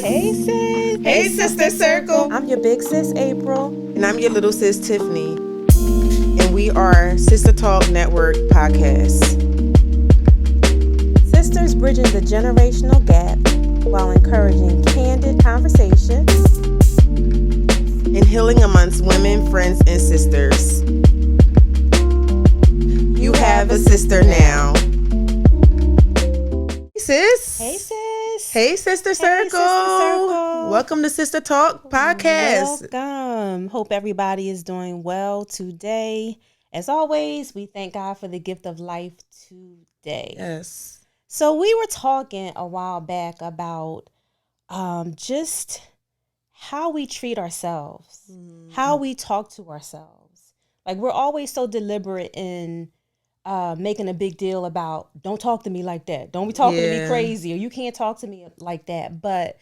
sis. Hey sis. Hey, sister circle. I'm your big sis April. And I'm your little sis Tiffany. And we are Sister Talk Network Podcast. Sisters bridging the generational gap while encouraging candid conversations and healing amongst women, friends, and sisters. You have a sister now. Hey sis. Hey sis. Hey sister circle. Welcome to Sister Talk Podcast. Welcome. Hope everybody is doing well today. As always, we thank God for the gift of life today. Yes. So we were talking a while back about just how we treat ourselves, how we talk to ourselves. Like we're always so deliberate in making a big deal about don't talk to me like that. Don't be talking to me crazy, or you can't talk to me like that. But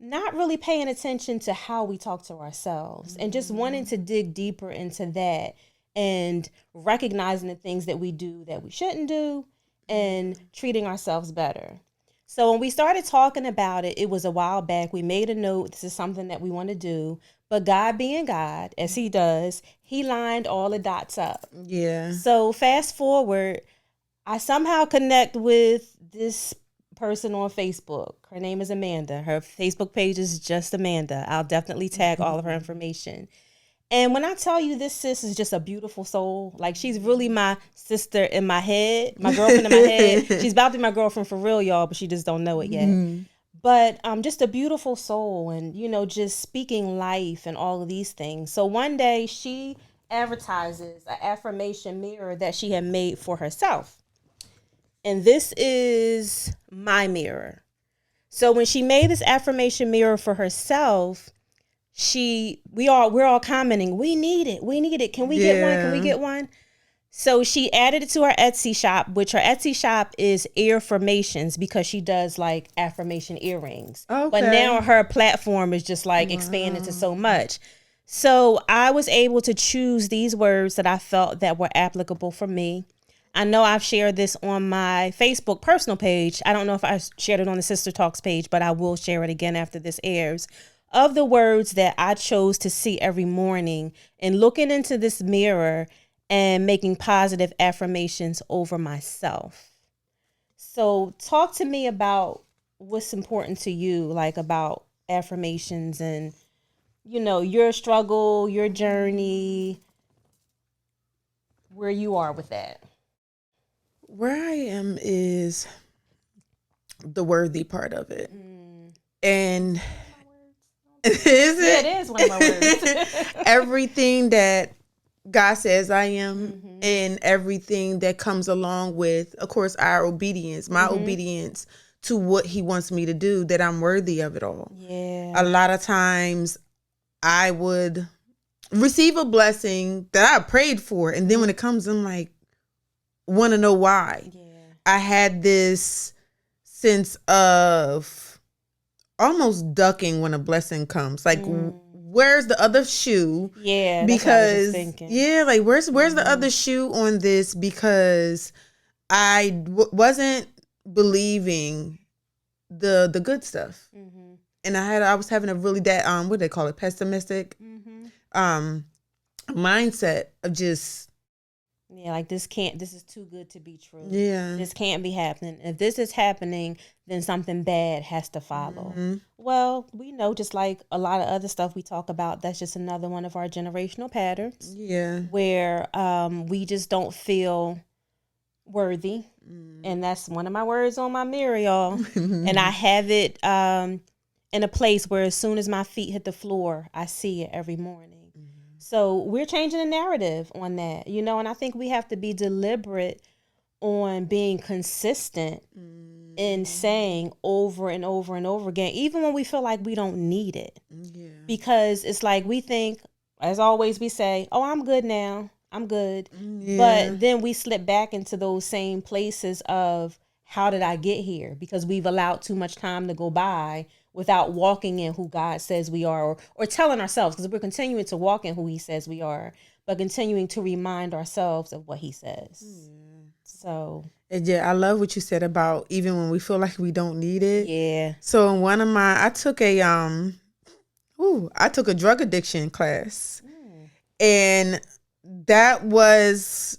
not really paying attention to how we talk to ourselves and just wanting to dig deeper into that and recognizing the things that we do that we shouldn't do and treating ourselves better. So when we started talking about it, it was a while back. We made a note. This is something that we want to do. But God being God, as he does, he lined all the dots up. Yeah. So fast forward, I somehow connect with this person on Facebook. Her name is Amanda. Her Facebook page is just Amanda. I'll definitely tag all of her information. And when I tell you this sis is just a beautiful soul, like she's really my sister in my head, my girlfriend in my head. She's about to be my girlfriend for real, y'all, but she just don't know it yet. But just a beautiful soul and, you know, just speaking life and all of these things. So one day she advertises an affirmation mirror that she had made for herself. And this is my mirror. So when she made this affirmation mirror for herself, we're all commenting, we need it. Can we get one? So she added it to her Etsy shop, which her Etsy shop is earformations because she does like affirmation earrings. Okay. But now her platform is just like expanded to so much. So I was able to choose these words that I felt that were applicable for me. I know I've shared this on my Facebook personal page. I don't know if I shared it on the Sister Talks page, but I will share it again after this airs. Of the words that I chose to see every morning and looking into this mirror and making positive affirmations over myself. So talk to me about what's important to you, like about affirmations and, you know, your struggle, your journey, where you are with that. Where I am is the worthy part of it. And is it? Yeah, it is one of my words. Everything that God says I am and everything that comes along with, of course, our obedience, my obedience to what he wants me to do, that I'm worthy of it all. Yeah. A lot of times I would receive a blessing that I prayed for. And then when it comes, I'm like, want to know why. Yeah. I had this sense of almost ducking when a blessing comes. Like, where's the other shoe? Yeah, because that's what I was just thinking. Yeah, like where's the other shoe on this? Because I wasn't believing the good stuff, and I was having a really what do they call it, pessimistic mindset of just. Yeah, like this is too good to be true. Yeah. This can't be happening. If this is happening, then something bad has to follow. Well, we know, just like a lot of other stuff we talk about, that's just another one of our generational patterns. Yeah. Where we just don't feel worthy. And that's one of my words on my mirror, y'all. And I have it in a place where as soon as my feet hit the floor, I see it every morning. So we're changing the narrative on that, you know, and I think we have to be deliberate on being consistent in saying over and over and over again, even when we feel like we don't need it. Yeah. Because it's like we think, as always, we say, oh, I'm good now. I'm good. Yeah. But then we slip back into those same places of how did I get here? Because we've allowed too much time to go by without walking in who God says we are, or telling ourselves, because we're continuing to walk in who he says we are, but continuing to remind ourselves of what he says. So And yeah, I love what you said about even when we feel like we don't need it. Yeah. So in one of my, I took a drug addiction class, and that was,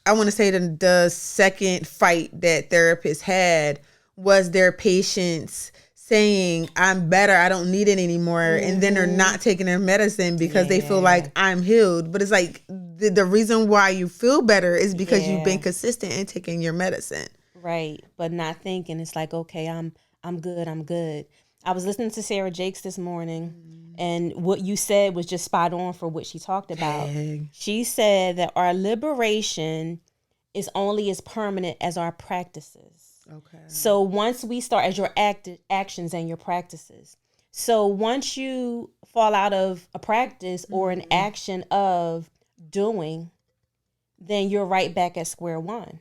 I want to say the second fight that therapists had was their patients saying, I'm better, I don't need it anymore. And then they're not taking their medicine because they feel like I'm healed. But it's like the reason why you feel better is because you've been consistent in taking your medicine. Right. But not thinking it's like, okay, I'm good. I'm good. I was listening to Sarah Jakes this morning, and what you said was just spot on for what she talked about. Dang. She said that our liberation is only as permanent as our practices. Okay. So once we start, as your actions and your practices. So once you fall out of a practice or an action of doing, then you're right back at square one.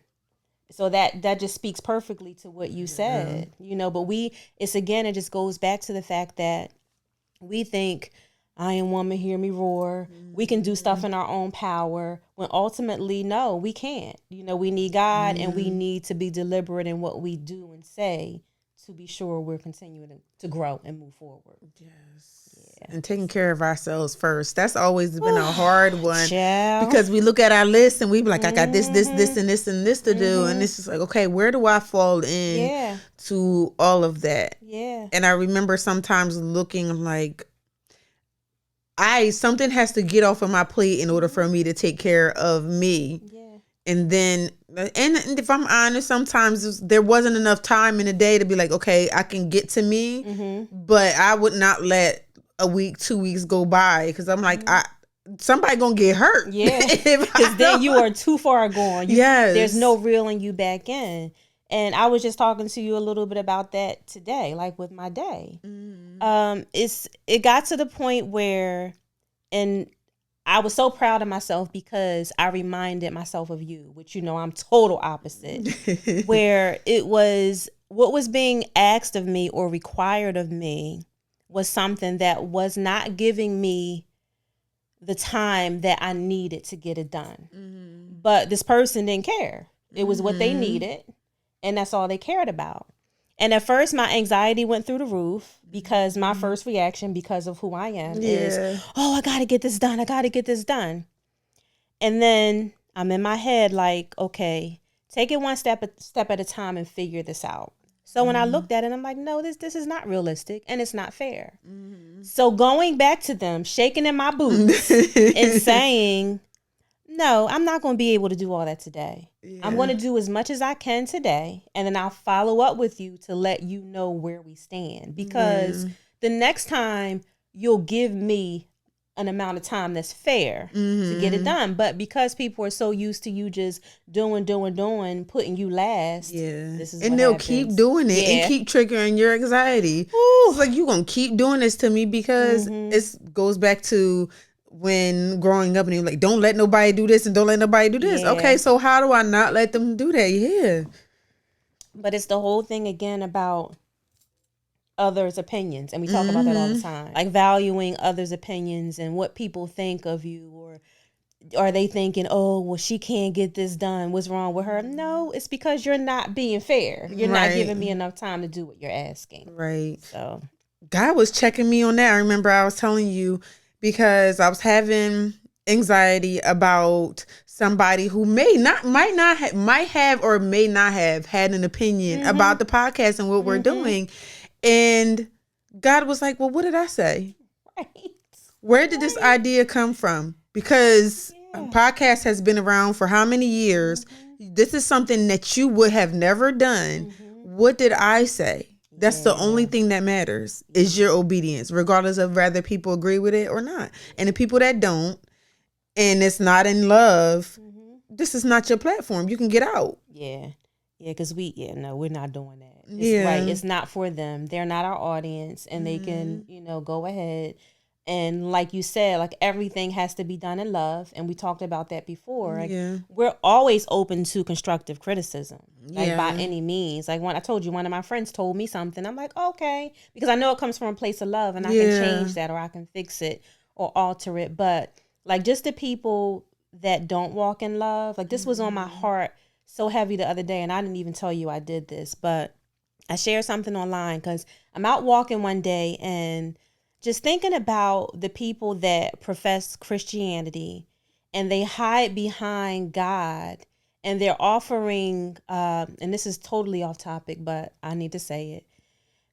So that just speaks perfectly to what you said, but it just goes back to the fact that we think, Iron Woman, hear me roar. We can do stuff in our own power, when ultimately, no, we can't. We need God, and we need to be deliberate in what we do and say to be sure we're continuing to grow and move forward. Yes. And taking care of ourselves first. That's always been a hard one. Because we look at our list and we be like, I got this, and this to do. And it's just like, okay, where do I fall in to all of that? Yeah. And I remember sometimes looking, I'm like, something has to get off of my plate in order for me to take care of me. Yeah. And then, and if I'm honest, sometimes there wasn't enough time in the day to be like, okay, I can get to me, but I would not let a week, 2 weeks go by, because I'm like, somebody gonna get hurt. Yeah, because then you are too far gone. There's no reeling you back in. And I was just talking to you a little bit about that today, like with my day. It got to the point where, and I was so proud of myself because I reminded myself of you, which I'm total opposite, where it was what was being asked of me or required of me was something that was not giving me the time that I needed to get it done. But this person didn't care. It was what they needed, and that's all they cared about. And at first, my anxiety went through the roof because my first reaction, because of who I am, is, oh, I got to get this done. I got to get this done. And then I'm in my head like, okay, take it one step at a time and figure this out. So when I looked at it, I'm like, no, this is not realistic and it's not fair. So going back to them, shaking in my boots and saying, no, I'm not going to be able to do all that today. I'm going to do as much as I can today, and then I'll follow up with you to let you know where we stand. Because the next time you'll give me an amount of time that's fair to get it done. But because people are so used to you just doing, putting you last, this is and what they'll happens. keep doing it and keep triggering your anxiety. It's like, you gonna keep doing this to me because it goes back to when growing up and you're like, don't let nobody do this and don't let nobody do this. Okay, so how do I not let them do that? But it's the whole thing again about others' opinions, and we talk about that all the time, like valuing others' opinions and what people think of you, or are they thinking, oh, well, she can't get this done, what's wrong with her? No, it's because you're not being fair. You're not giving me enough time to do what you're asking. Right. So God was checking me on that. I remember I was telling you, because I was having anxiety about somebody who might have or may not have had an opinion about the podcast and what we're doing. And God was like, well, what did I say? Right. Where did this idea come from? Because a podcast has been around for how many years? This is something that you would have never done. What did I say? That's the only thing that matters is your obedience, regardless of whether people agree with it or not. And the people that don't, and it's not in love, this is not your platform. You can get out. Yeah, because we're not doing that. It's right. It's not for them. They're not our audience, and they can, go ahead. And like you said, like everything has to be done in love. And we talked about that before. Like, we're always open to constructive criticism, like by any means. Like when I told you, one of my friends told me something, I'm like, okay, because I know it comes from a place of love, and I can change that, or I can fix it or alter it. But like just the people that don't walk in love, like this was on my heart so heavy the other day, and I didn't even tell you I did this, but I shared something online because I'm out walking one day and just thinking about the people that profess Christianity and they hide behind God and they're offering, and this is totally off topic, but I need to say it.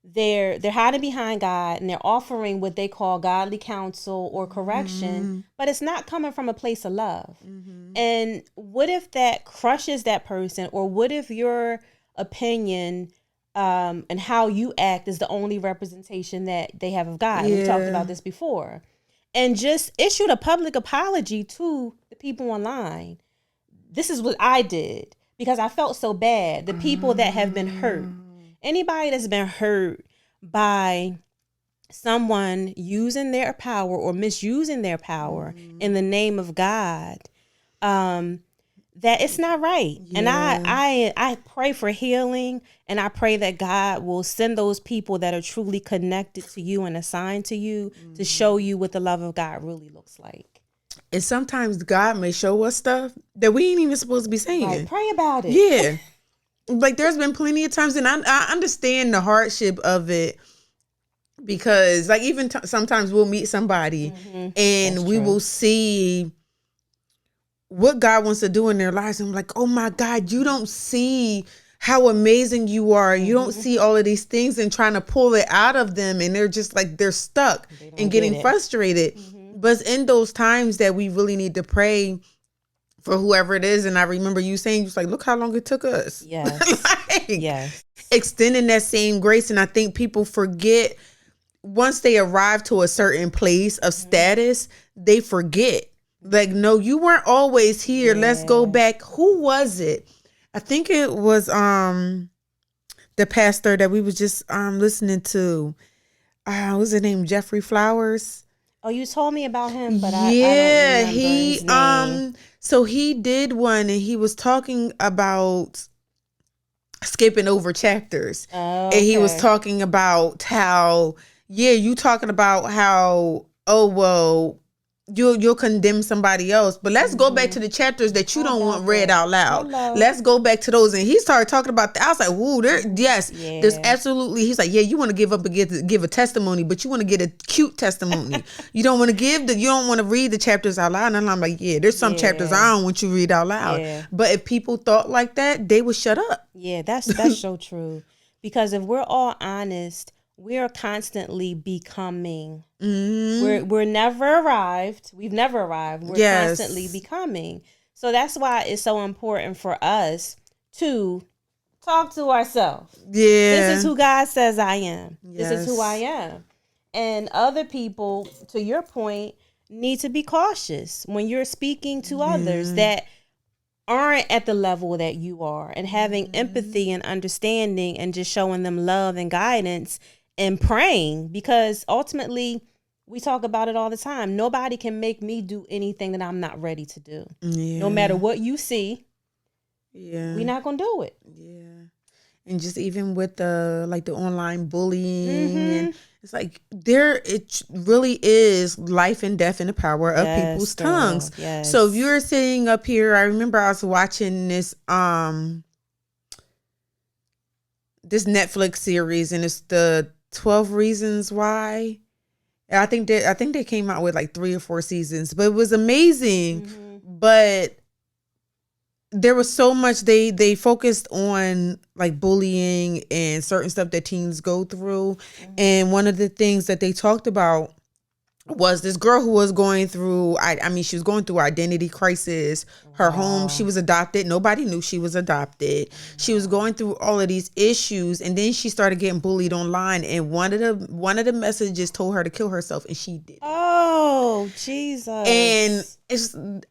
They're hiding behind God and they're offering what they call godly counsel or correction, but it's not coming from a place of love. And what if that crushes that person, or what if your opinion and how you act is the only representation that they have of God? We've talked about this before. And just issued a public apology to the people online. This is what I did because I felt so bad. The people that have been hurt. Anybody that's been hurt by someone using their power or misusing their power in the name of God, that it's not right. Yeah. And I pray for healing, and I pray that God will send those people that are truly connected to you and assigned to you to show you what the love of God really looks like. And sometimes God may show us stuff that we ain't even supposed to be saying. Right, pray about it. Yeah. Like there's been plenty of times, and I understand the hardship of it, because like even sometimes we'll meet somebody and we will see what God wants to do in their lives. And I'm like, oh my God, you don't see how amazing you are. You don't see all of these things, and trying to pull it out of them. And they're just like, they're stuck and getting frustrated. But it's in those times that we really need to pray for whoever it is. And I remember you saying, just like, look how long it took us. Yes. Yes. Extending that same grace. And I think people forget, once they arrive to a certain place of status, they forget. Like, no, you weren't always here. Yeah. Let's go back. Who was it? I think it was the pastor that we was just listening to. What was his name? Jeffrey Flowers. Oh, you told me about him, but I don't remember his name. So he did one, and he was talking about skipping over chapters. Oh, okay. And he was talking about how, you talking about how, oh, well, you'll condemn somebody else, but let's go back to the chapters that you don't want read out loud. Let's go back to those. And he started talking about that. I was like, whoa, there's absolutely. He's like, you want to give up and give a testimony, but you want to get a cute testimony. You don't want to read the chapters out loud. And I'm like, there's some chapters I don't want you to read out loud. Yeah. But if people thought like that, they would shut up. Yeah, that's so true. Because if we're all honest, we're constantly becoming. We're never arrived. We've never arrived. We're constantly becoming. So that's why it's so important for us to talk to ourselves. Yeah. This is who God says I am. Yes. This is who I am. And other people, to your point, need to be cautious when you're speaking to others that aren't at the level that you are, and having empathy and understanding and just showing them love and guidance and praying, because ultimately we talk about it all the time. Nobody can make me do anything that I'm not ready to do. Yeah. No matter what you see, we're not going to do it. Yeah. And just even with the online bullying, and it's like it really is life and death in the power of people's tongues. Yes. So if you're sitting up here, I remember I was watching this Netflix series, and it's the 12 Reasons Why. I think they came out with like 3 or 4 seasons, but it was amazing. But there was so much they focused on, like bullying and certain stuff that teens go through. And one of the things that they talked about was this girl who was going through, she was going through identity crisis. Her home, she was adopted. Nobody knew she was adopted. She was going through all of these issues, and then she started getting bullied online. And one of the messages told her to kill herself, and she did. Oh, Jesus! And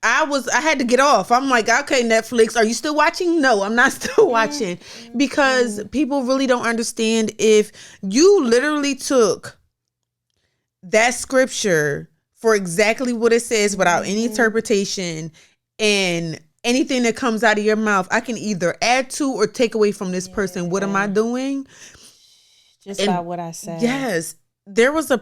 I had to get off. I'm like, okay, Netflix, are you still watching? No, I'm not still watching, because people really don't understand. If you literally took that scripture for exactly what it says without any interpretation, and anything that comes out of your mouth, I can either add to or take away from this person. What am I doing? Just by what I said. Yes. There was a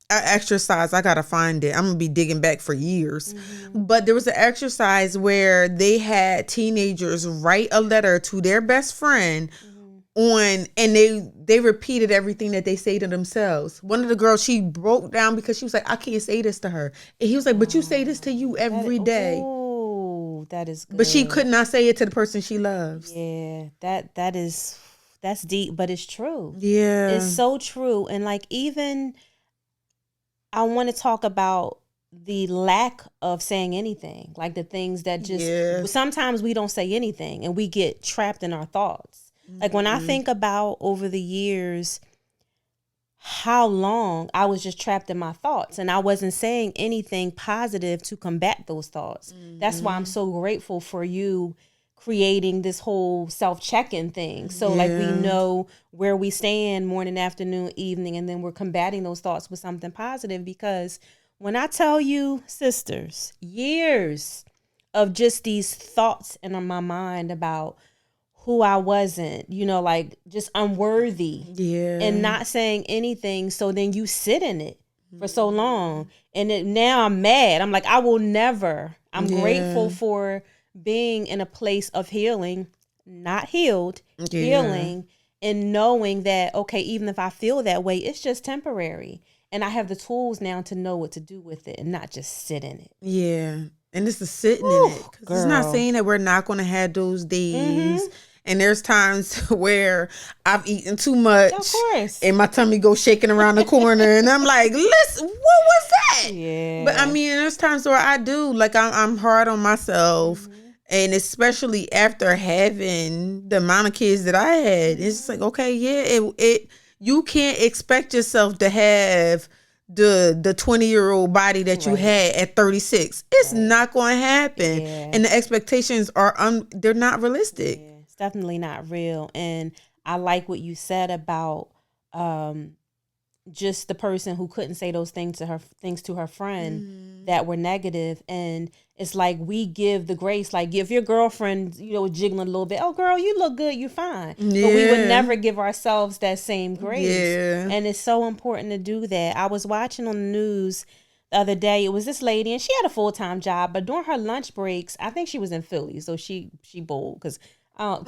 exercise. I gotta find it. I'm gonna be digging back for years. But there was an exercise where they had teenagers write a letter to their best friend and they repeated everything that they say to themselves. One of the girls, she broke down because she was like, I can't say this to her. And he was like, but you say this to you every day. Oh, that is good. But she could not say it to the person she loves. Yeah, that's deep, but it's true. Yeah. It's so true. And like, even I want to talk about the lack of saying anything, like the things that just sometimes we don't say anything and we get trapped in our thoughts. Like when I think about over the years, how long I was just trapped in my thoughts and I wasn't saying anything positive to combat those thoughts. That's why I'm so grateful for you creating this whole self-check-in thing. So like we know where we stand morning, afternoon, evening, and then we're combating those thoughts with something positive. Because when I tell you, sisters, years of just these thoughts in my mind about who I wasn't, you know, like just unworthy and not saying anything. So then you sit in it for so long. And now I'm mad. I'm like, I will never. I'm grateful for being in a place of healing, not healed, healing, and knowing that, okay, even if I feel that way, it's just temporary. And I have the tools now to know what to do with it and not just sit in it. Yeah. And it's the sitting in it. It's not saying that we're not going to have those days. And there's times where I've eaten too much, of course, and my tummy goes shaking around the corner, and I'm like, "Listen, what was that?" Yeah. But I mean, there's times where I do, like, I'm hard on myself, and especially after having the amount of kids that I had, it's just like, okay, you can't expect yourself to have the 20-year-old body that you had at 36. It's not going to happen, and the expectations are they're not realistic. Definitely not real. And I like what you said about just the person who couldn't say those things to her friend that were negative. And it's like we give the grace, like if your girlfriend, you know, jiggling a little bit, oh girl, you look good, you're fine. But we would never give ourselves that same grace. And it's so important to do that. I was watching on the news the other day. It was this lady and she had a full-time job, but during her lunch breaks, I think she was in Philly, so she bold because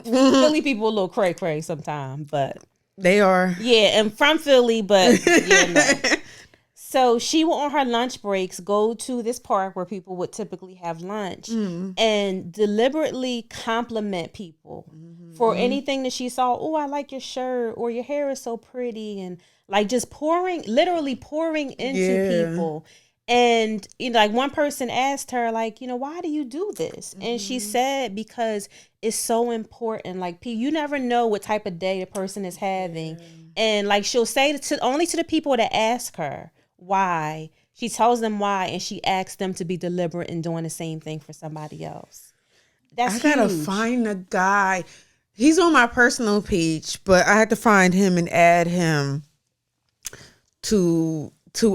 Philly people a little cray sometimes, but they are. Yeah, and from Philly, but no. So she would on her lunch breaks go to this park where people would typically have lunch and deliberately compliment people for anything that she saw. Oh, I like your shirt, or your hair is so pretty, and like just literally pouring into people. And, you know, like one person asked her, like, you know, why do you do this? And she said, because it's so important. Like, you never know what type of day a person is having. And like, she'll say only to the people that ask her why. She tells them why. And she asks them to be deliberate in doing the same thing for somebody else. That's huge. I gotta find a guy. He's on my personal page, but I had to find him and add him to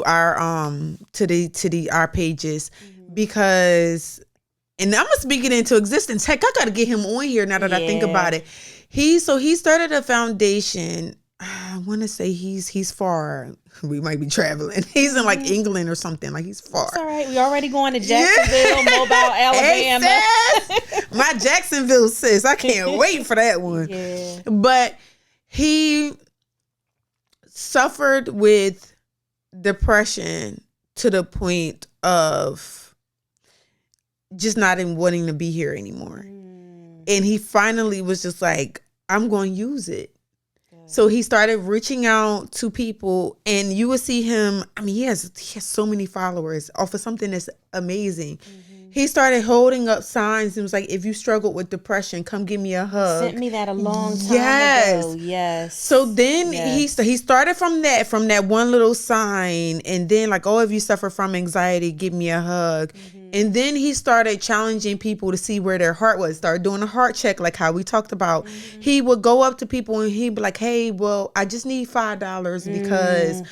our our pages because, and I'm gonna speak it into existence. Heck, I gotta get him on here now that I think about it. He started a foundation. I want to say he's far. We might be traveling. He's in like England or something. Like he's far. It's all right. We already going to Jacksonville, Mobile, Alabama. Hey, my Jacksonville sis. I can't wait for that one. Yeah. But he suffered with depression to the point of just not even wanting to be here anymore. And he finally was just like, I'm going to use it. So he started reaching out to people, and you would see him. I mean, he has so many followers off of something that's amazing. He started holding up signs and was like, if you struggled with depression, come give me a hug. Sent me that a long time ago. Yes. So then he started from that one little sign, and then like, oh, if you suffer from anxiety, give me a hug. And then he started challenging people to see where their heart was. Started doing a heart check, like how we talked about. He would go up to people and he'd be like, hey, well, I just need $5 because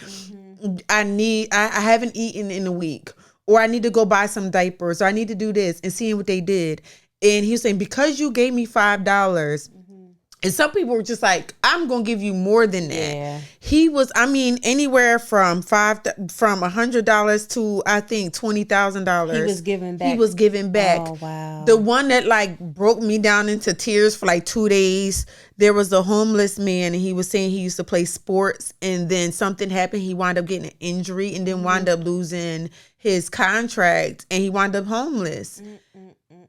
I haven't eaten in a week. Or I need to go buy some diapers, or I need to do this, and seeing what they did. And he was saying, because you gave me $5, And some people were just like, I'm going to give you more than that. Yeah. He was, I mean, anywhere from $100 to, I think, $20,000. He was giving back. He was giving back. Oh, wow. The one that like broke me down into tears for like 2 days, there was a homeless man, and he was saying he used to play sports, and then something happened. He wound up getting an injury, and then wound up losing his contract, and he wound up homeless.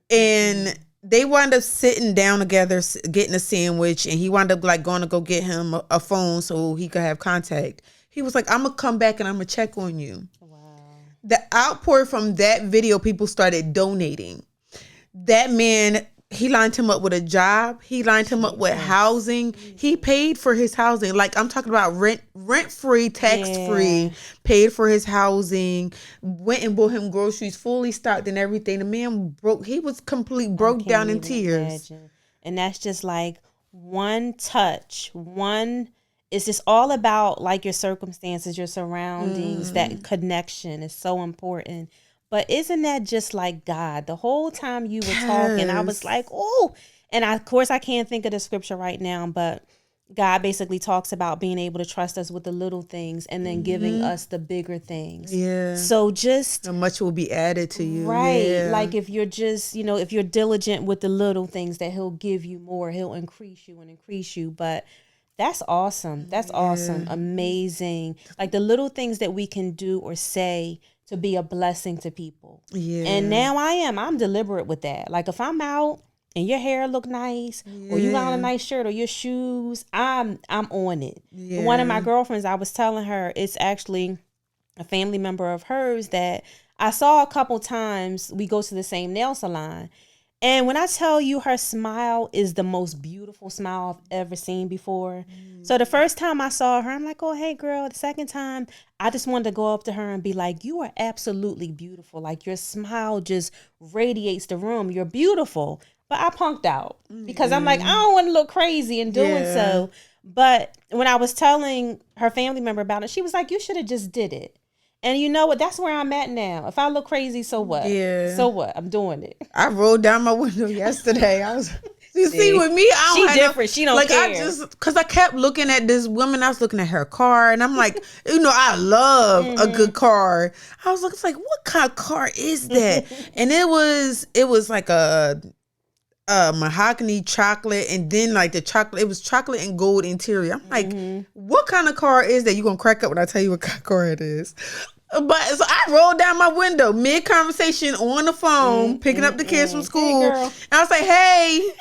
And they wound up sitting down together, getting a sandwich, and he wound up like going to go get him a phone so he could have contact. He was like, I'm going to come back and I'm going to check on you. Wow. The outpour from that video, people started donating. That man, he lined him up with a job. He lined him up with housing. He paid for his housing. Like, I'm talking about rent-free, tax-free, paid for his housing, went and bought him groceries, fully stocked and everything. The man he was broke down in tears. Imagine. And that's just like one touch, it's just all about like your circumstances, your surroundings, that connection is so important. But isn't that just like God? The whole time you were talking, I was like, oh, and of course I can't think of the scripture right now, but God basically talks about being able to trust us with the little things and then giving us the bigger things. Yeah. So just... so much will be added to you. Right. Yeah. Like if you're just, if you're diligent with the little things, that he'll give you more. He'll increase you. But that's awesome. That's awesome. Amazing. Like the little things that we can do or say to be a blessing to people. Yeah. And now I'm deliberate with that. Like if I'm out and your hair look nice, or you got on a nice shirt, or your shoes, I'm on it. Yeah. One of my girlfriends, I was telling her, it's actually a family member of hers that I saw a couple times. We go to the same nail salon. And when I tell you, her smile is the most beautiful smile I've ever seen before. So the first time I saw her, I'm like, oh, hey, girl. The second time, I just wanted to go up to her and be like, you are absolutely beautiful. Like your smile just radiates the room. You're beautiful. But I punked out because I'm like, I don't want to look crazy in doing so. But when I was telling her family member about it, she was like, you should have just did it. And you know what? That's where I'm at now. If I look crazy, so what? Yeah. So what? I'm doing it. I rolled down my window yesterday. You see, with me, she different. She don't care. Because I kept looking at this woman. I was looking at her car, and I'm like, I love a good car. I was like, what kind of car is that? And it was like a mahogany chocolate, and then like the chocolate, it was chocolate and gold interior. I'm like, what kind of car is that? You gonna crack up when I tell you what kind of car it is. But so I rolled down my window mid-conversation on the phone, picking up the kids from school. Hey, and I was like, hey,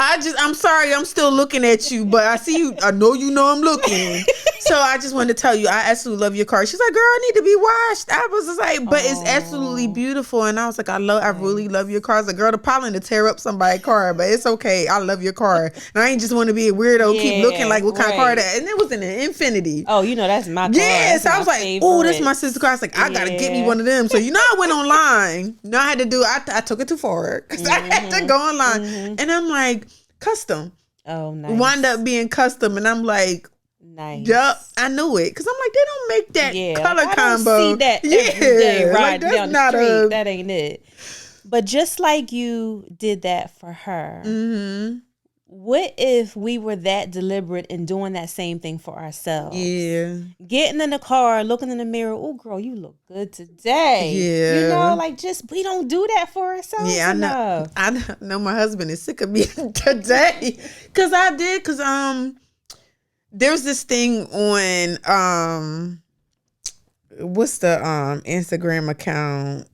I'm sorry, I'm still looking at you, but I see you. I know I'm looking. So I just wanted to tell you, I absolutely love your car. She's like, girl, I need to be washed. I was just like, but it's absolutely beautiful. And I was like, I really love your car. I was like, girl, the pollen to tear up somebody's car, but it's okay. I love your car. And I ain't just want to be a weirdo, keep looking like what kind of car that. And it was in an Infinity. Oh, that's my car. Yeah, so I was like, oh, this is my sister's car. I was like, I gotta get me one of them. So I went online. I had to do. I took it too far because I had to go online, and I'm like, custom. Oh, nice. Wound up being custom, and I'm like, nice. Yup, I knew it because I'm like, they don't make that color I combo. Don't see that every day riding like, down the street. That ain't it. But just like you did that for her, what if we were that deliberate in doing that same thing for ourselves? Yeah. Getting in the car, looking in the mirror, oh, girl, you look good today. Yeah. Just we don't do that for ourselves. Yeah, enough. I know my husband is sick of me today because there's this thing on what's the Instagram account?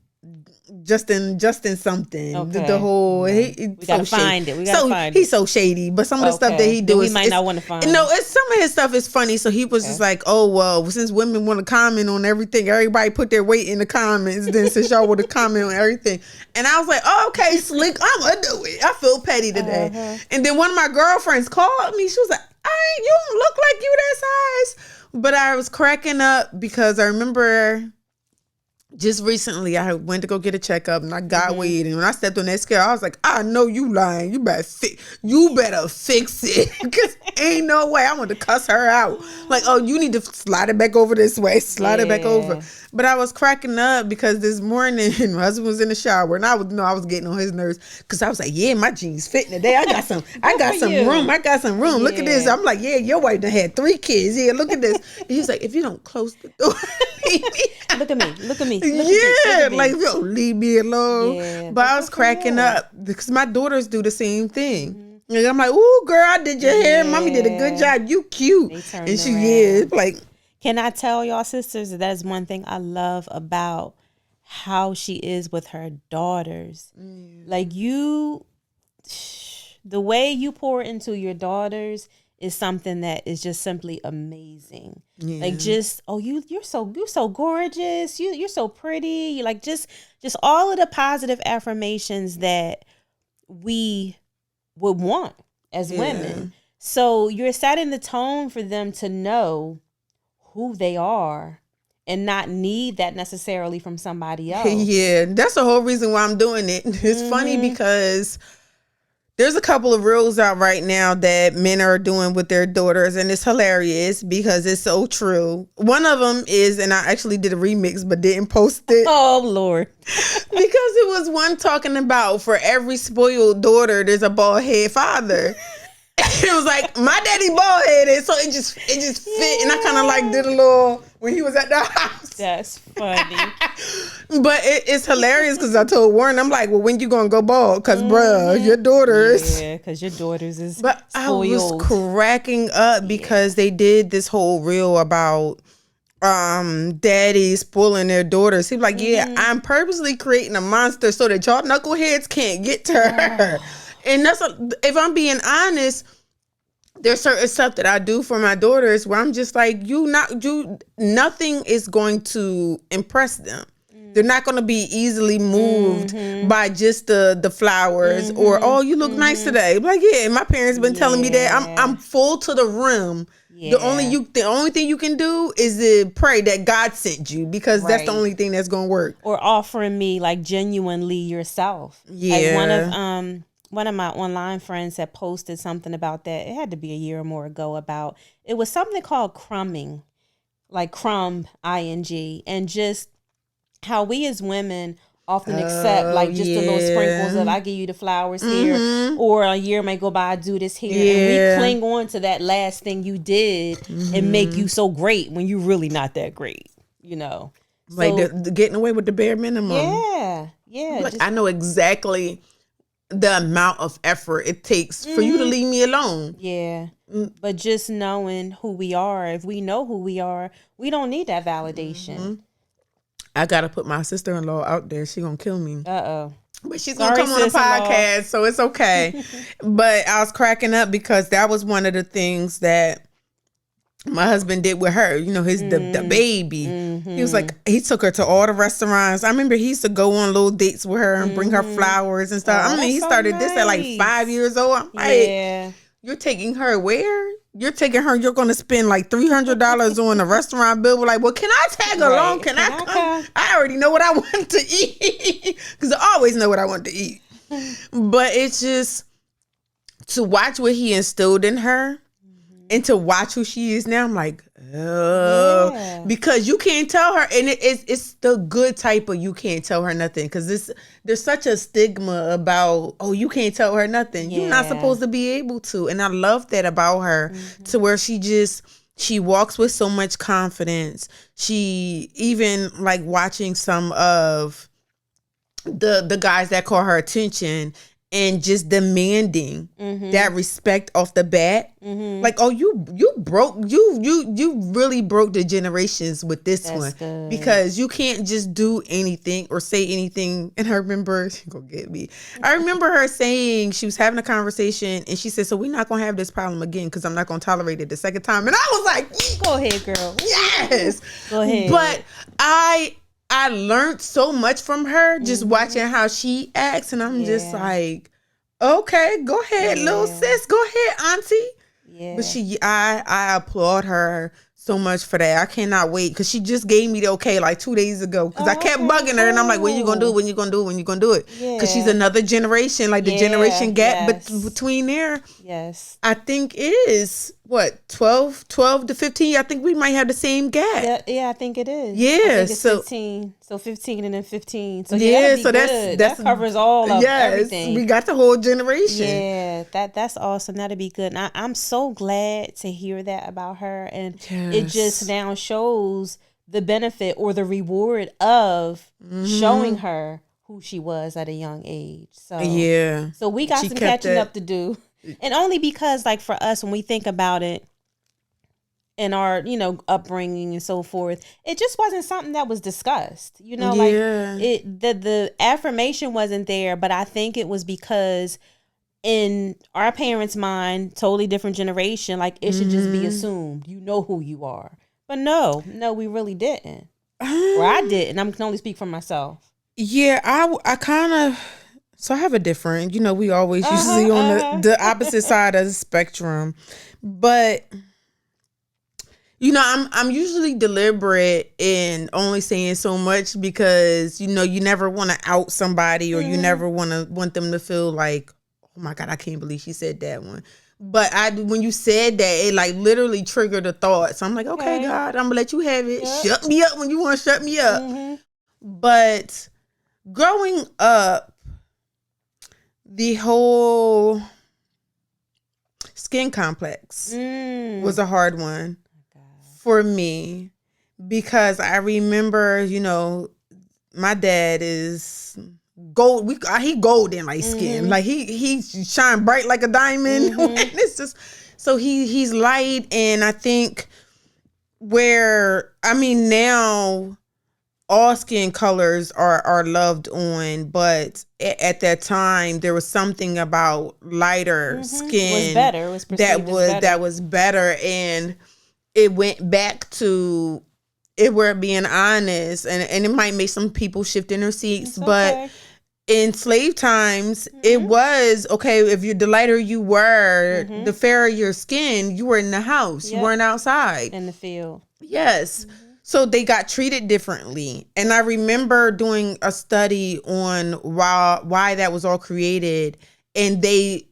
Justin something. Okay. The whole we gotta find it. We gotta find it. He's so shady, but some of the stuff that he do we might not want to find. No, it's some of his stuff is funny. So he was just like, oh well, since women want to comment on everything, everybody put their weight in the comments. Then since y'all want to comment on everything, and I was like, oh, okay, slick, I'm gonna do it. I feel petty today. And then one of my girlfriends called me. She was like, you don't look like you that size. But I was cracking up because I remember. Just recently, I went to go get a checkup and I got weighed. And when I stepped on that scale, I was like, I know you lying. You better fix it. Because Ain't no way. I want to cuss her out. Like, oh, you need to slide it back over this way. Slide it back over. But I was cracking up because this morning my husband was in the shower and I was getting on his nerves because I was like, yeah, my jeans fitting today. I got some room. I got some room. Look at this. I'm like, yeah, your wife done had 3 kids. Yeah, look at this. And he's like, if you don't close the door, look at me. Look at me. Like, if you don't leave me alone. Yeah, but I was cracking up because my daughters do the same thing. And I'm like, ooh, girl, I did your hair. Mommy did a good job. You cute. And she, like. Can I tell y'all sisters that is one thing I love about how she is with her daughters. Like the way you pour into your daughters is something that is just simply amazing. Like just, oh, you're so gorgeous. You're so pretty. You like just all of the positive affirmations that we would want as women. So you're setting the tone for them to know who they are and not need that necessarily from somebody else. Yeah, that's the whole reason why I'm doing it. It's funny because there's a couple of reels out right now that men are doing with their daughters, and it's hilarious because it's so true. One of them is, and I actually did a remix but didn't post it. Oh, Lord. Because it was one talking about for every spoiled daughter, there's a bald head father. It was like, my daddy bald headed, so it just fit, and I kind of like did a little when he was at the house. That's funny. But it's hilarious because I told Warren, I'm like, well, when you gonna go bald? Because bruh, your daughters. Yeah, because your daughters is But spoiled. I was cracking up because they did this whole reel about daddy spoiling their daughters. He was like, yeah, I'm purposely creating a monster so that y'all knuckleheads can't get to her. And if I'm being honest, there's certain stuff that I do for my daughters where I'm just like, nothing is going to impress them. They're not going to be easily moved by just the flowers or, oh, you look nice today. Like, yeah, my parents been telling me that I'm full to the rim. The only thing you can do is to pray that God sent you, because that's the only thing that's going to work. Or offering me like genuinely yourself. Yeah. Like one of my online friends had posted something about that. It had to be a year or more ago about, it was something called crumbing, like crumb, ing, and just how we as women often accept like just the little sprinkles of, I give you the flowers here, or a year may go by, I do this here. And we cling on to that last thing you did and make you so great when you really not that great, you know. Like the getting away with the bare minimum. Yeah. Like, I know exactly the amount of effort it takes for you to leave me alone. Yeah. But just knowing who we are, if we know who we are, we don't need that validation. I gotta put my sister-in-law out there. She gonna kill me. Uh-oh. But she's gonna come on the podcast, so it's okay. But I was cracking up because that was one of the things that my husband did with her. You know, the baby. He was like, he took her to all the restaurants. I remember he used to go on little dates with her and bring her flowers and stuff. I mean, he started this at like 5 years old. I'm like, you're taking her where? You're taking her, you're going to spend like $300 on a restaurant bill. We're like, well, can I tag along? Can I come? I already know what I want to eat. Because I always know what I want to eat. But it's just to watch what he instilled in her and to watch who she is now. I'm like, oh, because you can't tell her. And it's the good type of, you can't tell her nothing. Because there's such a stigma about, oh, you can't tell her nothing. You're not supposed to be able to. And I love that about her, to where she walks with so much confidence. She even like watching some of the guys that call her attention and just demanding that respect off the bat. Like, oh, you really broke the generations with this one. Good. Because you can't just do anything or say anything. And I remember, she gonna get me. I remember her saying, she was having a conversation and she said, so we're not gonna have this problem again because I'm not gonna tolerate it the second time. And I was like, go ahead, girl. Yes. Go ahead. But I learned so much from her just watching how she acts, and I'm just like, okay, go ahead, little sis, go ahead, auntie. Yeah. But I applaud her so much for that. I cannot wait because she just gave me the okay like 2 days ago because I kept bugging her and I'm like, when you gonna do it? When you gonna do it? When you gonna do it? Because she's another generation, like the generation gap between there. Yes. I think is what 12 to 15. I think we might have the same gap. Yeah, I think it is. Yeah, I think it's so 15. So 15 and then 15. So so that covers all of everything. We got the whole generation. Yeah, that's awesome. That'd be good. And I'm so glad to hear that about her. And it just now shows the benefit or the reward of showing her who she was at a young age. So so we got some catching up to do. And only because, like, for us, when we think about it in our, upbringing and so forth, it just wasn't something that was discussed, like the affirmation wasn't there. But I think it was because in our parents' mind, totally different generation, like it should just be assumed, who you are. But no, we really didn't. Or I didn't. I can only speak for myself. Yeah, I kind of... So I have a different, we always usually on the opposite side of the spectrum. But, I'm usually deliberate in only saying so much because, you never want to out somebody or you never want them to feel like, oh my God, I can't believe she said that one. But when you said that, it like literally triggered a thought. So I'm like, okay, God, I'm going to let you have it. Yep. Shut me up when you want to shut me up. But growing up, the whole skin complex was a hard one for me because I remember, my dad is gold. He golden light skin, like he shine bright like a diamond. And it's just so he's light, and I think now all skin colors are loved on, but at that time there was something about lighter skin was better. It was that was better, and it went back to if we're being honest, and it might make some people shift in their seats, but in slave times it was okay if the lighter you were, the fairer your skin, you were in the house, you weren't outside in the field. Yes. So they got treated differently. And I remember doing a study on why that was all created. And they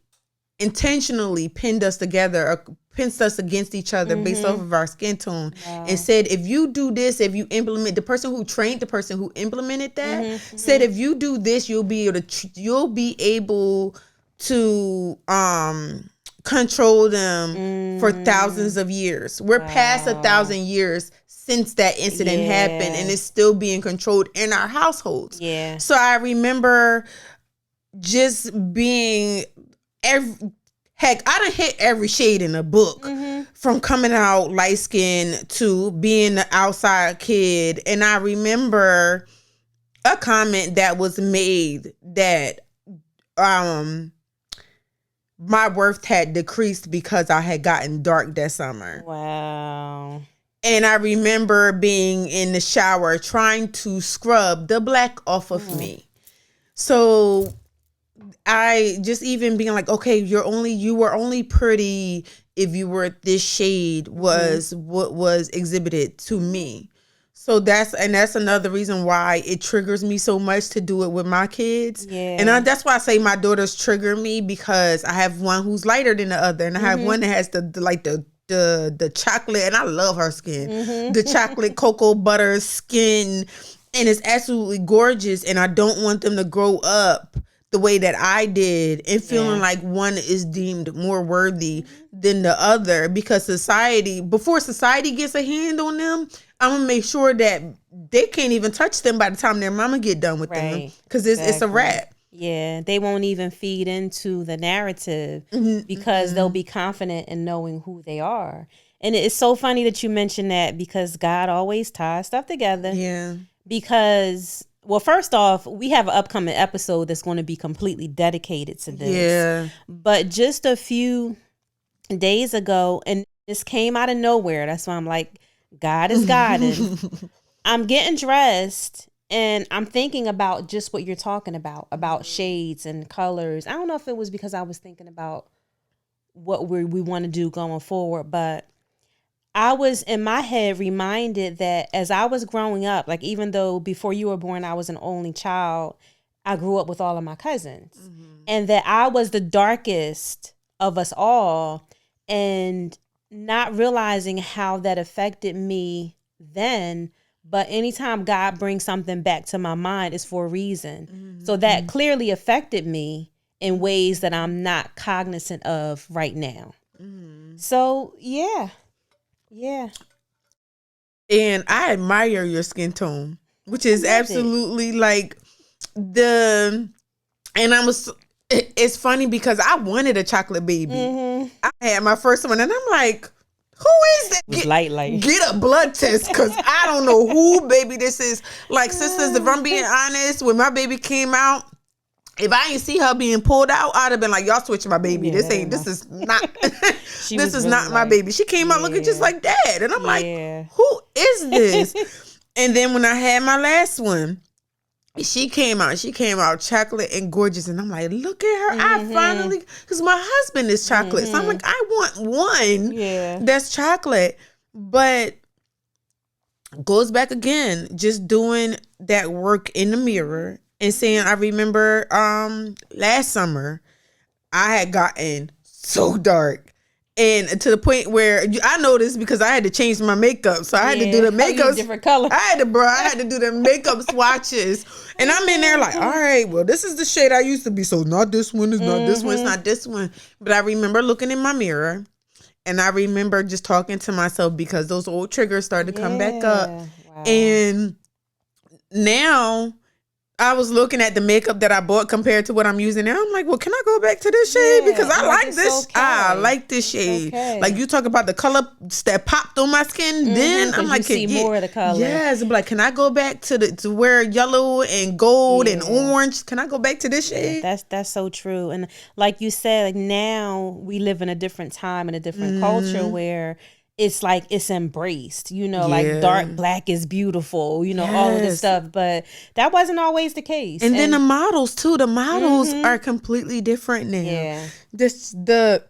intentionally pinned us together, or pinned us against each other based off of our skin tone. Wow. And said, if you do this, if you implement, the person who implemented that said, if you do this, you'll be able to control them for thousands of years. We're past 1,000 years since that incident happened, and it's still being controlled in our households. Yeah. So I remember just being I done hit every shade in a book, from coming out light skinned to being an outside kid. And I remember a comment that was made that my worth had decreased because I had gotten dark that summer. Wow. And I remember being in the shower trying to scrub the black off of me. So I just even being like, okay, you were only pretty if you were this shade was what was exhibited to me. So that's another reason why it triggers me so much to do it with my kids. Yeah. And that's why I say my daughters trigger me, because I have one who's lighter than the other, and I have one that has the chocolate, and I love her skin. The chocolate cocoa butter skin, and it's absolutely gorgeous. And I don't want them to grow up the way that I did and feeling like one is deemed more worthy than the other, because before society gets a hand on them, I'm gonna make sure that they can't even touch them by the time their mama get done with them, because it's a wrap. Yeah, they won't even feed into the narrative because they'll be confident in knowing who they are. And it's so funny that you mentioned that, because God always ties stuff together. Yeah. Because, well, first off, we have an upcoming episode that's going to be completely dedicated to this. Yeah. But just a few days ago, and this came out of nowhere. That's why I'm like, God is guiding. I'm getting dressed, and I'm thinking about just what you're talking about shades and colors. I don't know if it was because I was thinking about what we want to do going forward, but I was in my head reminded that as I was growing up, like even though before you were born, I was an only child, I grew up with all of my cousins, and that I was the darkest of us all, and not realizing how that affected me then. But anytime God brings something back to my mind, it's for a reason. So that clearly affected me in ways that I'm not cognizant of right now. So yeah. And I admire your skin tone, which is absolutely like it's funny because I wanted a chocolate baby. I had my first one and I'm like, who is that? Get a blood test because I don't know who baby this is. Like, sisters, if I'm being honest, when my baby came out, if I ain't see her being pulled out, I'd have been like, y'all switching my baby. This is not my baby. She came out looking just like dad. And I'm like, who is this? And then when I had my last one, she came out chocolate and gorgeous. And I'm like, look at her. I finally, because my husband is chocolate. So I'm like, I want one that's chocolate. But goes back again, just doing that work in the mirror and saying, I remember last summer, I had gotten so dark. And to the point where I noticed because I had to change my makeup. So I had to do the makeup. Different color. I had to do the makeup swatches. And I'm in there like, all right, well, this is the shade I used to be. So not this one, it's not this one, it's not this one. But I remember looking in my mirror and I remember just talking to myself because those old triggers started to come back up. Wow. And now I was looking at the makeup that I bought compared to what I'm using now. I'm like, well, can I go back to this shade? Because I like this. Okay. I like this shade. Okay. Like you talk about the color that popped on my skin. Then I'm like, you see more of the color. Yes. I'm like, can I go back to where yellow and gold and orange? Can I go back to this shade? That's so true. And like you said, like now we live in a different time and a different culture where it's like it's embraced, like dark black is beautiful, all of this stuff. But that wasn't always the case. And then the models too. The models are completely different now. Yeah. This the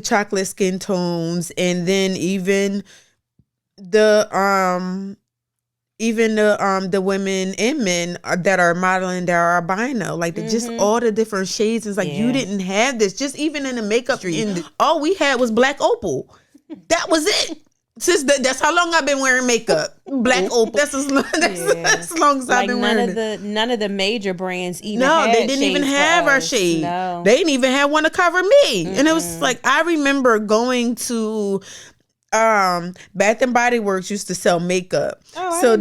chocolate skin tones, and then even the women and men that are modeling that are albino, like just all the different shades. It's like you didn't have this. Just even in the makeup, all we had was black opal. That was it. That's how long I've been wearing makeup. Black opal. That's as long as I've been wearing it. None of the major brands even they didn't even have our shade. No. They didn't even have one to cover me. And it was like, I remember going to Bath and Body Works used to sell makeup. So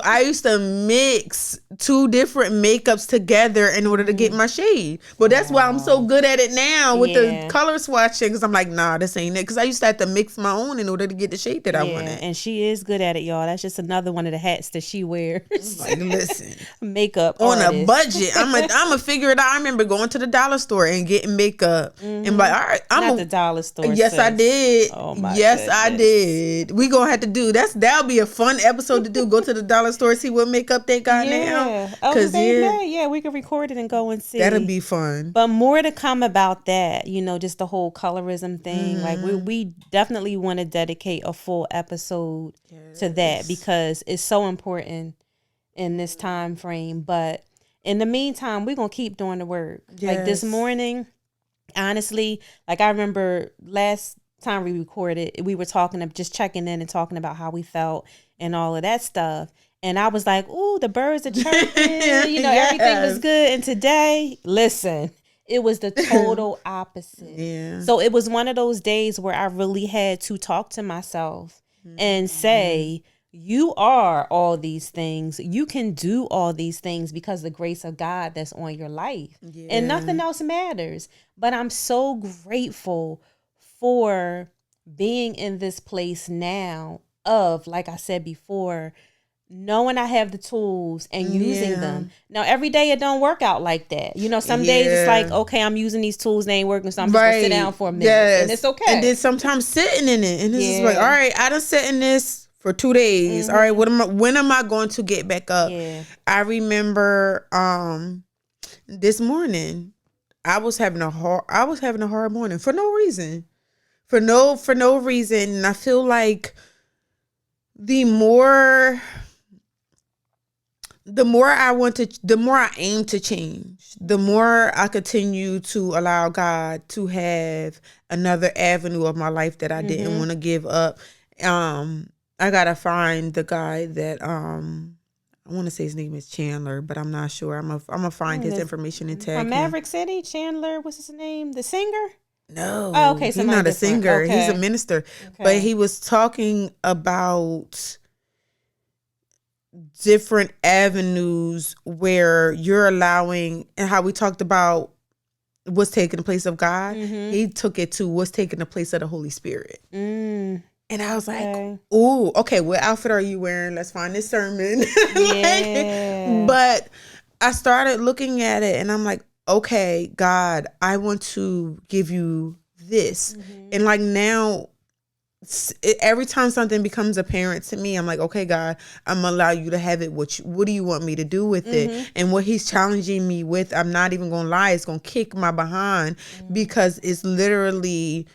I used to mix two different makeups together in order to get my shade. But that's why I'm so good at it now with the color swatching, because I'm like, nah, this ain't it. Because I used to have to mix my own in order to get the shade that I wanted. And she is good at it, y'all. That's just another one of the hats that she wears. Like, listen, makeup on artist. A budget. I'm gonna figure it out. I remember going to the dollar store and getting makeup and like, all right, not the dollar store. Yes, I did. Oh my goodness. I did. We gonna have to do that'll be a fun episode to do. Go to the dollar store, see what makeup they got now. Because we can record it and go and see. That'll be fun. But more to come about that. Just the whole colorism thing. Like we definitely want to dedicate a full episode to that because it's so important in this time frame. But in the meantime, we're gonna keep doing the work. Like this morning, honestly, like I remember last time we recorded, we were just checking in and talking about how we felt and all of that stuff. And I was like, ooh, the birds are chirping, everything was good. And today, listen, it was the total opposite. So it was one of those days where I really had to talk to myself and say, you are all these things. You can do all these things because the grace of God that's on your life. And nothing else matters. But I'm so grateful for being in this place now of, like I said before, knowing I have the tools and using them. Now, every day it don't work out like that. Some days it's like, okay, I'm using these tools, they ain't working, so I'm just gonna sit down for a minute. And it's okay. And then sometimes sitting in it. And it's just like, all right, I done sat in this for 2 days. All right, when am I going to get back up? I remember this morning, I was having a hard morning for no reason. for no reason. And I feel like the more I aim to change, the more I continue to allow God to have another avenue of my life that I didn't want to give up. I gotta find the guy that I want to say his name is Chandler, but I'm not sure. I'm gonna find his information and tag from him. Maverick City. Chandler, what's his name? The singer? No. Oh, okay. He's not a singer. Okay. He's a minister. Okay. But he was talking about different avenues where you're allowing, and how we talked about what's taking the place of God. He took it to what's taking the place of the Holy Spirit. And I was like, ooh, okay, what outfit are you wearing? Let's find this sermon. Yeah. But I started looking at it and I'm like, okay, God, I want to give you this. And like now, every time something becomes apparent to me, I'm like, okay, God, I'm gonna allow you to have it. What do you want me to do with it? And what he's challenging me with, I'm not even gonna lie, it's gonna kick my behind because it's literally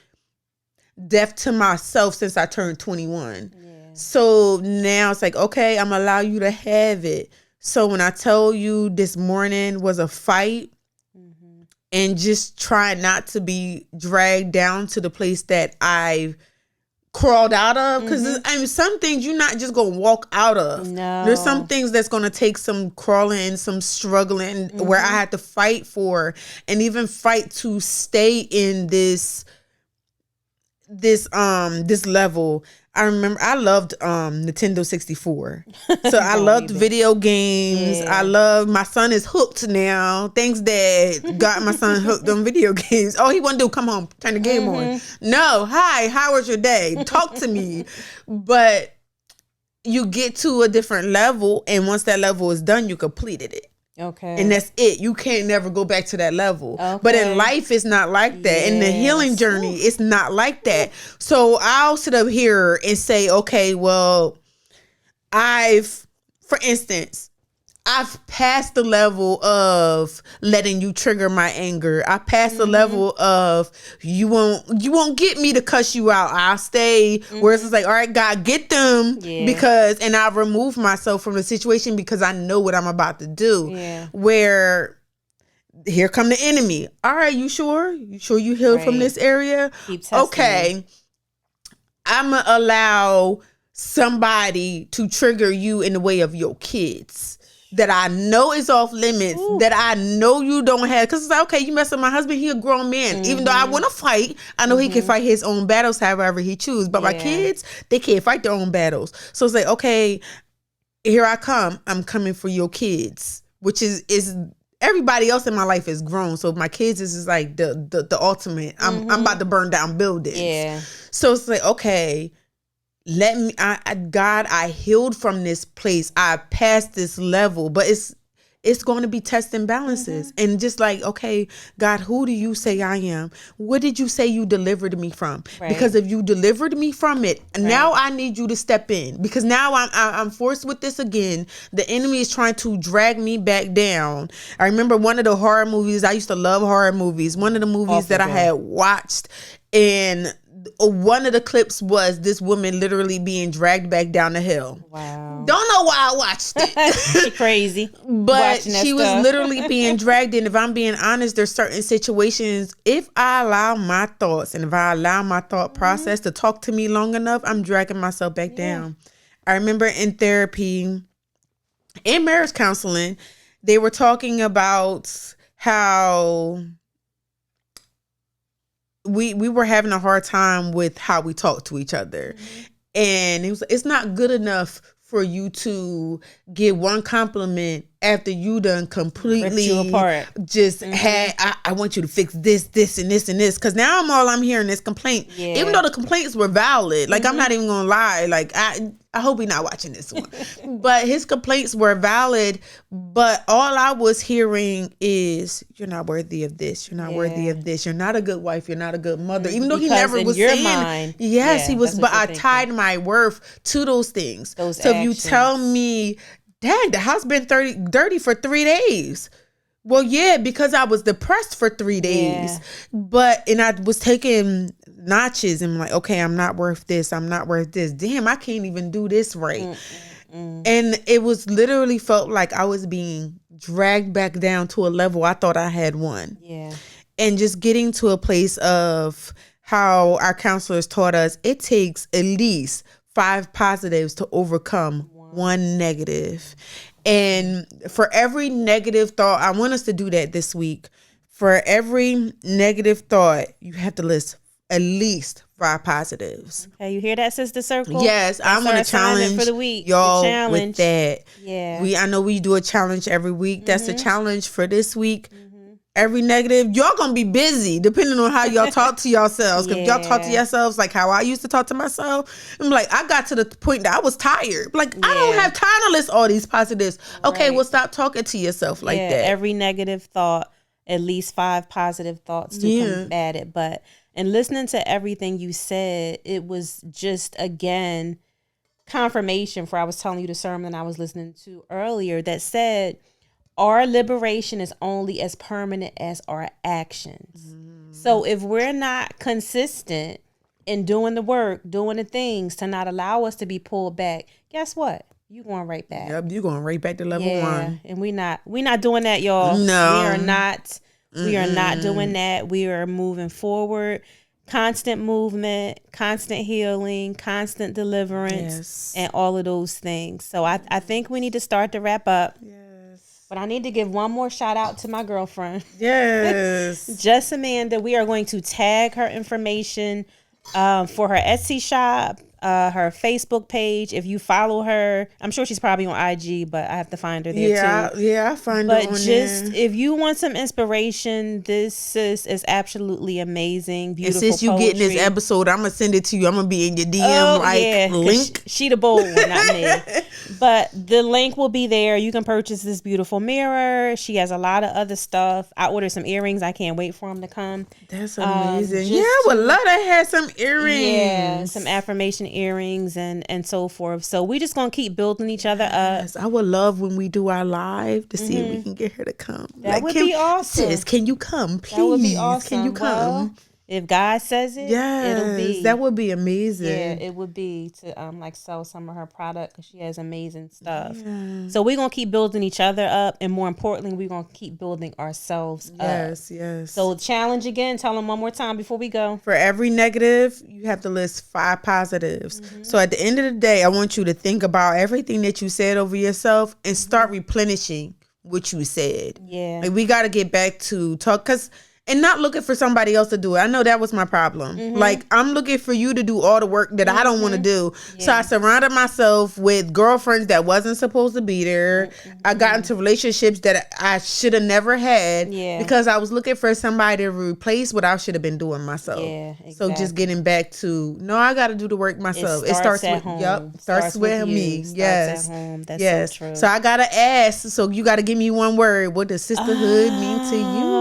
death to myself since I turned 21. So now it's like, okay, I'm gonna allow you to have it. So when I tell you this morning was a fight, and just try not to be dragged down to the place that I've crawled out of, because I mean, some things you're not just gonna walk out of. No, there's some things that's gonna take some crawling, some struggling, where I had to fight for, and even fight to stay in this level. I remember I loved Nintendo 64. So I loved video games. I love, my son is hooked now. Thanks, Dad. Got my son hooked on video games. All he want to do, come home, turn the game on. No, hi, how was your day? Talk to me. But you get to a different level, and once that level is done, you completed it. Okay. And that's it. You can't never go back to that level. Okay. But in life, it's not like that. In the healing journey, it's not like that. So I'll sit up here and say, okay, well, for instance, I've passed the level of letting you trigger my anger. I passed the level of you won't get me to cuss you out. I'll stay where it's like, all right, God, get them, and I remove myself from the situation because I know what I'm about to do. Where here come the enemy. All right, you sure? You sure you healed from this area? Okay, I'm gonna allow somebody to trigger you in the way of your kids that I know is off limits, that I know you don't have. Because it's like, okay, you mess with my husband, he a grown man. Even though I want to fight, I know he can fight his own battles however he chooses. But my kids, they can't fight their own battles. So it's like, okay, here I come. I'm coming for your kids, which is everybody else in my life is grown. So my kids is like the ultimate. I'm about to burn down buildings. So it's like, okay, let me, God, I healed from this place. I passed this level, but it's going to be tests and balances. And just like, okay, God, who do you say I am? What did you say you delivered me from? Because if you delivered me from it, now I need you to step in, because now I'm forced with this again. The enemy is trying to drag me back down. I remember one of the horror movies. I used to love horror movies. One of the movies that I had watched, and one of the clips was this woman literally being dragged back down the hill. Wow. Don't know why I watched it. She crazy. But she was literally being dragged in. If I'm being honest, there's certain situations, if I allow my thoughts and if I allow my thought process to talk to me long enough, I'm dragging myself back down. I remember in therapy, in marriage counseling, they were talking about how we were having a hard time with how we talk to each other. And it's not good enough for you to get one compliment after you done completely ripped you apart. Just had, I want you to fix this, this, and this, and this. Because now I'm hearing this complaint. Even though the complaints were valid. Like, I'm not even going to lie. Like, I hope he's not watching this one. But his complaints were valid. But all I was hearing is, you're not worthy of this. You're not worthy of this. You're not a good wife. You're not a good mother. Even though he never was saying. Mind, he was. But I tied my worth to those things. So actions. If you tell me, Dad, the house been dirty for 3 days. Well, yeah, because I was depressed for 3 days. And I was taking notches and I'm like, okay, I'm not worth this. I'm not worth this. Damn, I can't even do this right. And it was literally felt like I was being dragged back down to a level I thought I had won. Yeah. And just getting to a place of how our counselors taught us, it takes at least 5 positives to overcome one negative. And for every negative thought, I want us to do that this week. For every negative thought, you have to list at least 5 positives. Okay, you hear that, Sister Circle? Yes, I'm gonna challenge for the week. y'all with that. Yeah, I know we do a challenge every week. That's the challenge for this week. Every negative, y'all gonna be busy depending on how y'all talk to yourselves. Because y'all talk to yourselves like how I used to talk to myself. I'm like, I got to the point that I was tired. Like, I don't have time to list all these positives. Okay, well, stop talking to yourself like that. Every negative thought, at least 5 positive thoughts to combat it. But in listening to everything you said, it was just, again, confirmation for, I was telling you the sermon I was listening to earlier that said, our liberation is only as permanent as our actions. So if we're not consistent in doing the work, doing the things to not allow us to be pulled back, guess what? You're going right back. Yep, you're going right back to level 1. And we're not doing that, y'all. No. We are not. We are not doing that. We are moving forward. Constant movement, constant healing, constant deliverance, and all of those things. So I think we need to start to wrap up. But I need to give one more shout out to my girlfriend. Yes. Just Amanda. We are going to tag her information for her Etsy shop, her Facebook page. If you follow her, I'm sure she's probably on IG, but I have to find her there too. I find her on But just if you want some inspiration, this sis is absolutely amazing. Beautiful. And since you getting this episode, I'm gonna send it to you. I'm gonna be in your DM link. She the bold one, not me. But the link will be there. You can purchase this beautiful mirror. She has a lot of other stuff. I ordered some earrings. I can't wait for them to come. That's amazing. I would love to have some earrings. Yeah, some affirmation earrings and so forth. So we just gonna keep building each other up. I would love when we do our live to see if we can get her to come. That would be awesome. Sis, can you come, please? That would be awesome. Can you come? Well, if God says it, it'll be. That would be amazing. Yeah, it would be to like sell some of her product because she has amazing stuff. Yeah. So we're gonna keep building each other up, and more importantly, we're gonna keep building ourselves up. Yes. So challenge again. Tell them one more time before we go. For every negative, you have to list 5 positives. So at the end of the day, I want you to think about everything that you said over yourself and start replenishing what you said. Yeah, like we got to get back to talk and not looking for somebody else to do it. I know that was my problem. Like, I'm looking for you to do all the work that I don't want to do. Yeah. So I surrounded myself with girlfriends that wasn't supposed to be there. I got into relationships that I should have never had because I was looking for somebody to replace what I should have been doing myself. Yeah, exactly. So just getting back to, no, I got to do the work myself. It starts with home. Yep, starts with me. Yes. At home. That's so true. So I got to ask. So you got to give me one word. What does sisterhood mean to you?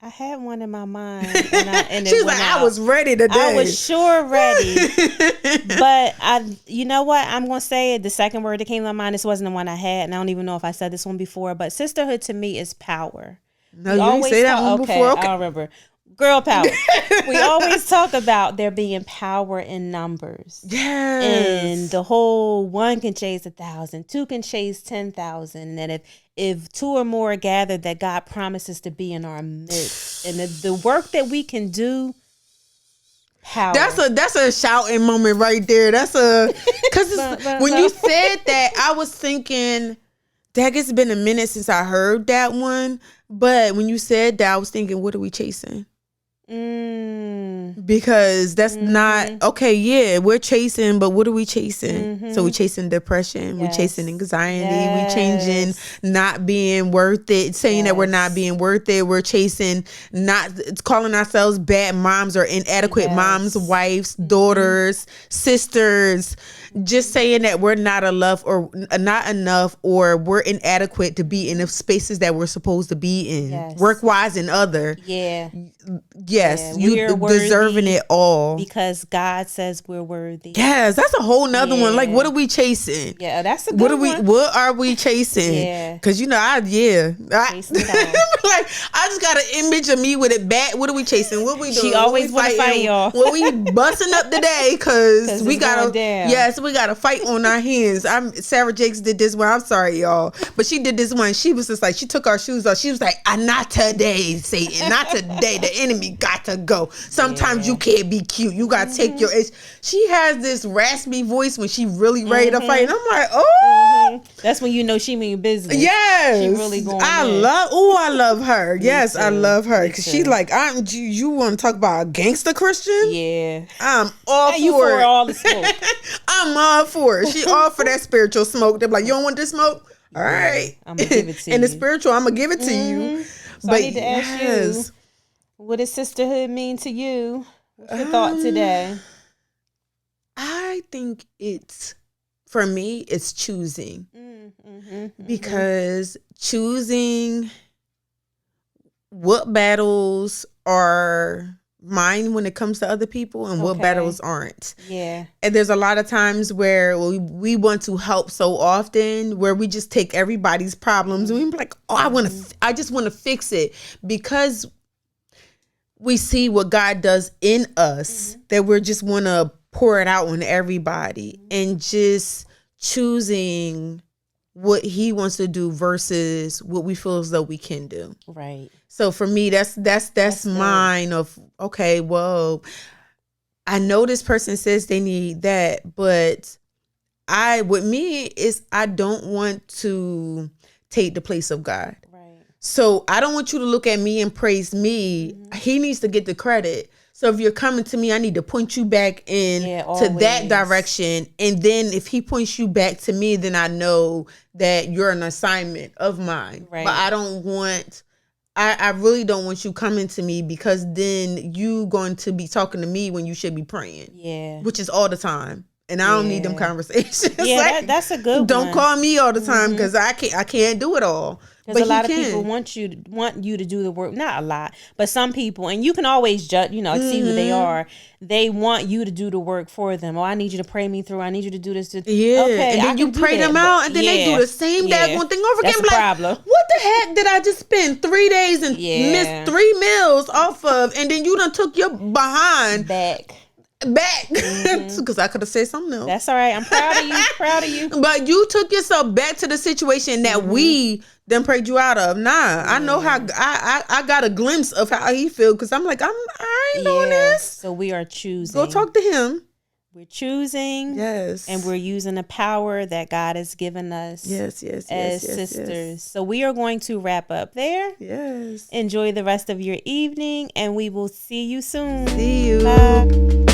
I had one in my mind, and she was like, I was ready today. I was sure ready, but you know what? I'm gonna say it. The second word that came to my mind. This wasn't the one I had, and I don't even know if I said this one before. But sisterhood to me is power. No, you didn't say that one before. Okay, I don't remember. Girl power. We always talk about there being power in numbers. Yes. And the whole 1 can chase 1,000, 2 can chase 10,000, and if 2 or more are gathered, that God promises to be in our midst, and the work that we can do. Power. That's a shouting moment right there. That's because when you said that, I was thinking, Dag, it's been a minute since I heard that one. But when you said that, I was thinking, what are we chasing? Because that's not okay. Yeah, we're chasing, but what are we chasing? So we're chasing depression, we're chasing anxiety, we're changing not being worth it, saying that we're not being worth it. We're chasing not calling ourselves bad moms or inadequate moms, wives, daughters, sisters. Just saying that we're not enough or or we're inadequate to be in the spaces that we're supposed to be in, work wise and other. Yes, you deserve deserving it all. Because God says we're worthy. Yes, that's a whole nother one. Like, what are we chasing? Yeah, that's a good one. What are we chasing? Yeah. Because, you know, like, I just got an image of me with it back. What are we chasing? What we doing? She always want to fight, y'all. What we busting up today? Because we got to, yes, we got to fight on our hands. Sarah Jakes did this one. I'm sorry, y'all. But she did this one. She was just like, she took our shoes off. She was like, not today, Satan. Not today. The enemy got to go. Sometimes you can't be cute. You got to take your edge. She has this raspy voice when she really ready to fight. And I'm like, oh. That's when you know she mean business. Yes. She really going I love her. Yes, I love her. Because she's like, you want to talk about a gangster Christian? Yeah. I'm all for you for it. all the smoke. I'm all for it. She all for that spiritual smoke. They're like, you don't want this smoke? All right. I'm going to give it to you. And the spiritual, I'm going to give it to you. So I need to ask you, what does sisterhood mean to you? What's your thought today? I think for me, it's choosing. Because choosing what battles are mine when it comes to other people and what battles aren't. Yeah. And there's a lot of times where we want to help so often where we just take everybody's problems and we're like, I just want to fix it, because we see what God does in us that we're just want to pour it out on everybody, and just choosing what he wants to do versus what we feel as though we can do. Right. So for me, that's mine of, okay, well, I know this person says they need that, but with me is I don't want to take the place of God. Right. So I don't want you to look at me and praise me. He needs to get the credit. So if you're coming to me, I need to point you back to that direction. And then if he points you back to me, then I know that you're an assignment of mine. Right. But I really don't want you coming to me, because then you going to be talking to me when you should be praying. Yeah. Which is all the time. And I don't need them conversations. Yeah, like, that's a good one. Don't call me all the time, because I can't do it all. Because a lot of people want you to do the work. Not a lot, but some people, and you can always judge, see who they are. They want you to do the work for them. Oh, I need you to pray me through. I need you to do this. Yeah, okay, and then you pray them out, and then they do the same daggone thing over again. That's the problem. What the heck did I just spend 3 days and miss 3 meals off of, and then you done took your behind back because I could have said something else. That's all right. I'm proud of you. But you took yourself back to the situation that we then prayed you out of. I know how I got a glimpse of how he feel, because I'm like, I ain't doing this. So we are choosing. Go talk to him. We're choosing. Yes. And we're using the power that God has given us. Yes, as sisters. Yes. So we are going to wrap up there. Yes. Enjoy the rest of your evening, and we will see you soon. See you. Bye.